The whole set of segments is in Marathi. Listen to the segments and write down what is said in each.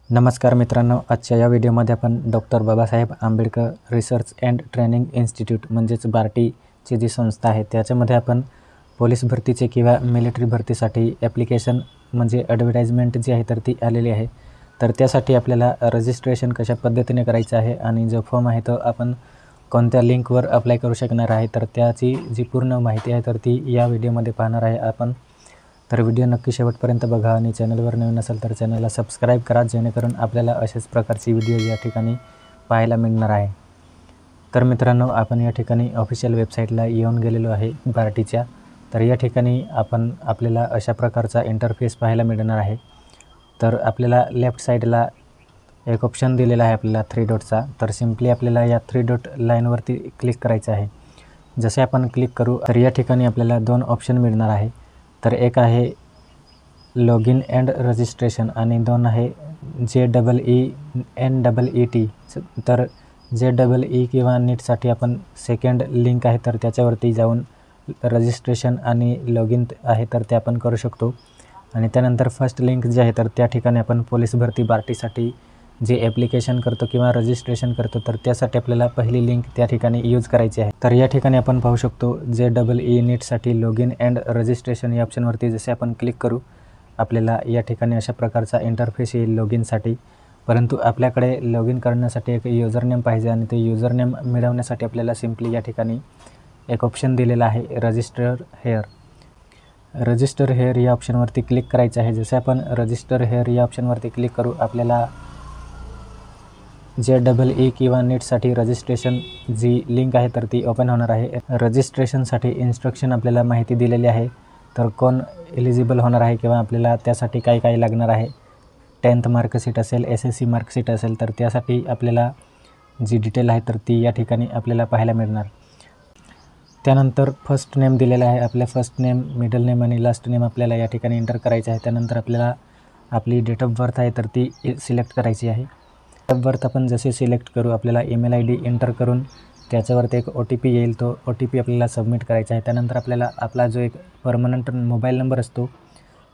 नमस्कार मित्रांनो, आजच्या या व्हिडिओमध्ये आपण doctor Babasaheb Ambedkar research and training institute म्हणजेच बार्टीची जी संस्था आहे त्याच्यामध्ये आपण पोलीस भरतीचे किंवा मिलिटरी भरतीसाठी ॲप्लिकेशन म्हणजे ॲडव्हर्टाइजमेंट जी आहे तर ती आलेली आहे। तर त्यासाठी आपल्याला रजिस्ट्रेशन कशा पद्धतीने करायचं आहे आणि जो फॉर्म आहे तो आपण कोणत्या लिंकवर अप्लाय करू शकणार आहे, तर त्याची जी पूर्ण माहिती आहे तर ती या व्हिडिओमध्ये पाहणार आहे आपण। तर व्हिडिओ नक्की शेवटपर्यंत बघा आणि चॅनलवर नवीन असेल तर चॅनलला सबस्क्राईब करा, जेणेकरून आपल्याला अशाच प्रकारची व्हिडिओ या ठिकाणी पाहायला मिळणार आहे। तर मित्रांनो, आपण या ठिकाणी ऑफिशियल वेबसाईटला येऊन गेलेलो आहे बार्टीच्या। तर या ठिकाणी आपल्याला अशा प्रकारचा इंटरफेस पाहायला मिळणार आहे। तर आपल्याला लेफ्ट साईडला एक ऑप्शन दिलेला आहे आपल्याला 3 डॉटचा। तर सिम्पली आपल्याला या 3 डॉट लाईनवरती क्लिक करायचं आहे। जसे आपण क्लिक करू तर या ठिकाणी आपल्याला 2 ऑप्शन मिळणार आहे। तर एक आहे लॉग इन अँड रजिस्ट्रेशन आणि 2 आहे JEE-NEET। तर JEE किंवा नीटसाठी आपण सेकंड लिंक आहे तर त्याच्यावरती जाऊन रजिस्ट्रेशन आणि लॉग इन आहे तर ते आपण करू शकतो। आणि त्यानंतर फर्स्ट लिंक जी आहे तर त्या ठिकाणी आपण पोलीस भरती बार्टीसाठी जे ॲप्लिकेशन करतो किंवा रजिस्ट्रेशन करतो तर त्यासाठी आपल्याला पहिली लिंक त्या ठिकाणी यूज करायची आहे। तर या ठिकाणी आपण पाहू शकतो JEE नीटसाठी लॉग इन अँड रजिस्ट्रेशन या ऑप्शनवरती जसे आपण क्लिक करू आपल्याला या ठिकाणी अशा प्रकारचा इंटरफेस येईल लॉग इनसाठी। परंतु आपल्याकडे लॉग इन करण्यासाठी एक युजर नेम पाहिजे आणि ते युजर नेम मिळवण्यासाठी आपल्याला सिम्पली या ठिकाणी एक ऑप्शन दिलेला आहे रजिस्टर हेअर। रजिस्टर हेअर या ऑप्शनवरती क्लिक करायचं आहे। जसे आपण रजिस्टर हेअर या ऑप्शनवरती क्लिक करू आपल्याला JEE किंवा नीटसाठी रजिस्ट्रेशन जी लिंक आहे तर ती ओपन होणार आहे। रजिस्ट्रेशनसाठी इन्स्ट्रक्शन आपल्याला माहिती दिलेली आहे। तर कोण एलिजिबल होणार आहे किंवा आपल्याला त्यासाठी काय काय लागणार आहे, 10th मार्कशीट असेल, SSC मार्कशीट असेल तर त्यासाठी आपल्याला जी डिटेल आहे तर ती या ठिकाणी आपल्याला पाहायला मिळणार। त्यानंतर फर्स्ट नेम दिलेला आहे, आपल्या फर्स्ट नेम, मिडल नेम आणि लास्ट नेम आपल्याला या ठिकाणी एंटर करायचं आहे। त्यानंतर आपल्याला आपली डेट ऑफ बर्थ आहे तर ती सिलेक्ट करायची आहे। डेट ऑफ बर्थ आपण जसे सिलेक्ट करू आपल्याला ईमेल ID एंटर करून त्याच्यावरती एक OTP येईल, तो OTP आपल्याला सबमिट करायचा आहे। त्यानंतर आपल्याला आपला जो एक परमनंट मोबाईल नंबर असतो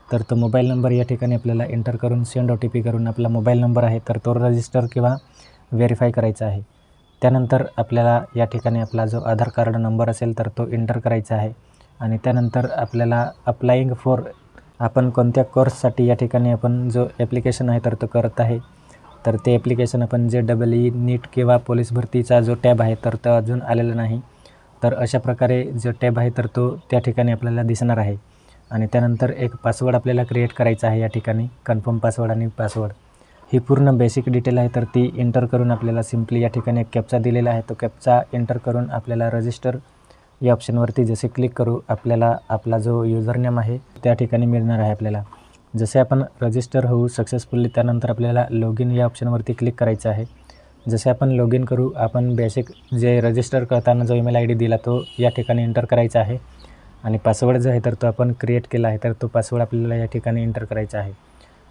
तर तो मोबाईल नंबर या ठिकाणी आपल्याला एंटर करून सेंड OTP करून आपला मोबाईल नंबर आहे तर तो रजिस्टर किंवा व्हेरीफाय करायचा आहे। त्यानंतर आपल्याला या ठिकाणी आपला जो आधार कार्ड नंबर असेल तर तो एंटर करायचा आहे। आणि त्यानंतर आपल्याला अप्लाइंग फॉर आपण कोणत्या कोर्ससाठी या ठिकाणी आपण जो ॲप्लिकेशन आहे तर तो करत आहे तर ते ॲप्लिकेशन आपण JEE नीट किंवा पोलीस भरतीचा जो टॅब आहे तर तो अजून आलेला नाही। तर अशा प्रकारे जो टॅब आहे तर तो त्या ठिकाणी आपल्याला दिसणार आहे। आणि त्यानंतर एक पासवर्ड आपल्याला क्रिएट करायचा आहे या ठिकाणी, कन्फर्म पासवर्ड आणि पासवर्ड ही पूर्ण बेसिक डिटेल आहे तर ती एंटर करून आपल्याला सिम्पली या ठिकाणी एक कॅप्चा दिलेला आहे, तो कॅप्चा एंटर करून आपल्याला रजिस्टर या ऑप्शनवरती जसे क्लिक करू आपल्याला आपला जो युजर नेम आहे त्या ठिकाणी मिळणार आहे आपल्याला। जसे आपण रजिस्टर होऊ सक्सेसफुली त्यानंतर आपल्याला लॉग इन या ऑप्शनवरती क्लिक करायचं आहे। जसे आपण लॉग इन करू आपण बेसिक जे रजिस्टर करताना जो ईमेल ID दिला तो या ठिकाणी एंटर करायचा आहे आणि पासवर्ड जो आहे तर तो आपण क्रिएट केला आहे तर तो पासवर्ड आपल्याला या ठिकाणी एंटर करायचा आहे।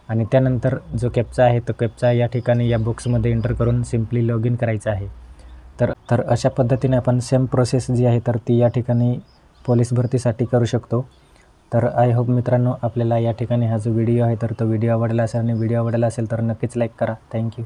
आणि त्यानंतर जो कॅप्चा आहे तो कॅप्चा या ठिकाणी या बॉक्समध्ये एंटर करून सिम्पली लॉग इन करायचं आहे। तर अशा पद्धतीने आपण सेम प्रोसेस जी आहे तर ती या ठिकाणी पोलीस भरतीसाठी करू शकतो। तर आय होप मित्रांनो आपल्याला या ठिकाणी हा जो व्हिडिओ आहे तर तो व्हिडिओ आवडला असेल आणि व्हिडिओ आवडला असेल तर नक्कीच लाईक करा। थँक्यू।